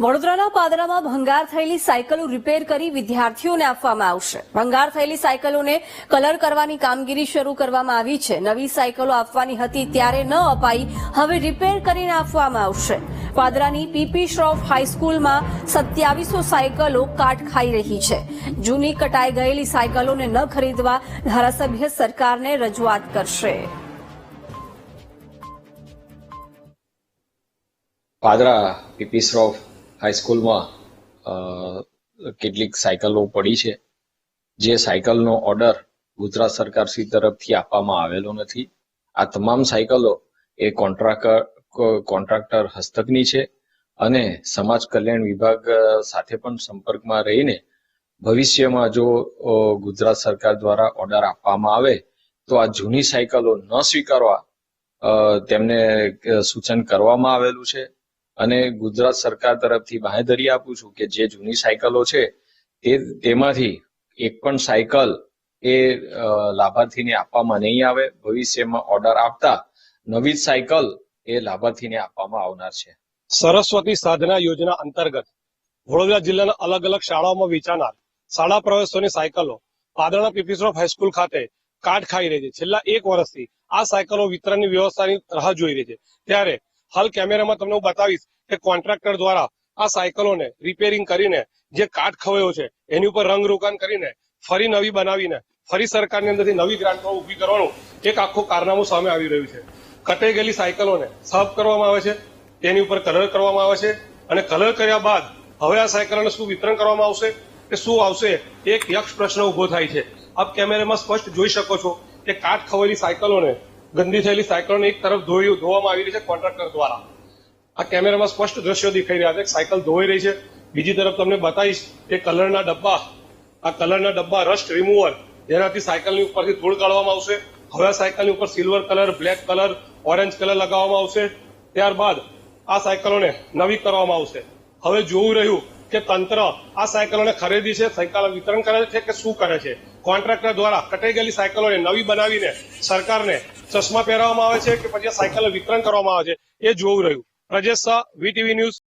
વડોદરાના પાદરામાં ભંગાર થયેલી સાયકલો રિપેર કરી વિદ્યાર્થીઓને આપવામાં આવશે। ભંગાર થયેલી સાયકલોને કલર કરવાની કામગીરી શરૂ કરવામાં આવી છે। નવી સાયકલો આપવાની હતી ત્યારે ન અપાઈ, હવે રિપેર કરીને આપવામાં આવશે। પાદરાની પીપી શ્રોફ હાઈસ્કૂલમાં 2700 સાયકલો કાટ ખાઈ રહી છે। જૂની કટાઈ ગયેલી સાયકલોને ન ખરીદવા ધારાસભ્ય સરકારને રજૂઆત કરશે। પાદરા પીપી શ્રોફ હાઈસ્કૂલમાં કેટલીક સાયકલો પડી છે, જે સાયકલનો ઓર્ડર ગુજરાત સરકાર શ્રી તરફથી આપવામાં આવેલો નથી। આ તમામ સાયકલો એ કોન્ટ્રાક્ટર હસ્તકની છે અને સમાજ કલ્યાણ વિભાગ સાથે પણ સંપર્કમાં રહીને ભવિષ્યમાં જો ગુજરાત સરકાર દ્વારા ઓર્ડર આપવામાં આવે તો આ જૂની સાયકલો ન સ્વીકારવા તેમને સૂચન કરવામાં આવેલું છે। અને ગુજરાત સરકાર તરફથી બાંહેધરી આપું છું કે જે જૂની સાયકલો છે તેમાંથી એક પણ સાયકલ એ લાભાર્થીને આપવામાં નહીં આવે। ભવિષ્યમાં ઓર્ડર આપતા નવી જ સાયકલ એ લાભાર્થીને આપવામાં આવનાર છે। સરસ્વતી સાધના યોજના અંતર્ગત વડોદરા જિલ્લાના અલગ અલગ શાળાઓમાં વેચાનાર શાળા પ્રવેશોની સાયકલો પાદરાના પીપી શ્રોફ હાઈસ્કૂલ ખાતે કાટ ખાઈ રહી છે। છેલ્લા 1 વર્ષથી આ સાયકલો વિતરણની વ્યવસ્થાની રાહ જોઈ રહી છે। ત્યારે હાલ કેમેરામાં તમને હું બતાવીશ કે કોન્ટ્રાક્ટર દ્વારા આ સાયકલોને રિપેરિંગ કરીને જે કાટ ખવાયો છે એની ઉપર રંગરોગાન કરીને ફરી નવી બનાવીને ફરી સરકારની અંદરથી નવી ગ્રાન્ટો ઉભી કરવાનું એક આખું કારનામું સામે આવી રહ્યું છે। કટાઈ ગયેલી સાયકલોને સાફ કરવામાં આવે છે, તેની ઉપર કલર કરવામાં આવે છે અને કલર કર્યા બાદ હવે આ સાયકલોને શું વિતરણ કરવામાં આવશે કે શું આવશે એક યક્ષ પ્રશ્ન ઉભો થાય છે। આપ કેમેરામાં સ્પષ્ટ જોઈ શકો છો કે કાટ ખવાયેલી સાયકલોને, ગંદી થયેલી સાયકલોને એક તરફ ધોવામાં આવી રહી છે કોન્ટ્રાક્ટર દ્વારા। આ કેમેરામાં સ્પષ્ટ દ્રશ્યો દેખાઈ રહ્યા છે, સાયકલ ધોવાઈ રહી છે। બીજી તરફ તમને બતાવીશ કે કલરના ડબ્બા રસ્ટ રિમૂવર, જેનાથી સાયકલની ઉપરથી ધૂળ કાઢવામાં આવશે। હવે આ સાયકલની ઉપર silver colour, black colour, orange colour લગાવવામાં આવશે। ત્યારબાદ આ સાયકલોને નવી કરવામાં આવશે। હવે જોવું રહ્યું કે તંત્ર આ સાયકલોને ખરીદી છે, સાયકલ વિતરણ કરે છે કે શું કરે છે। કોન્ટ્રાક્ટર દ્વારા કટાઈ ગયેલી સાયકલોને નવી બનાવીને સરકારને ચશ્મા પહેરાવવામાં આવે છે કે પછી આ સાયકલ વિતરણ કરવામાં આવે છે, એ જોવું રહ્યું। Prajesh Shah, VTV news.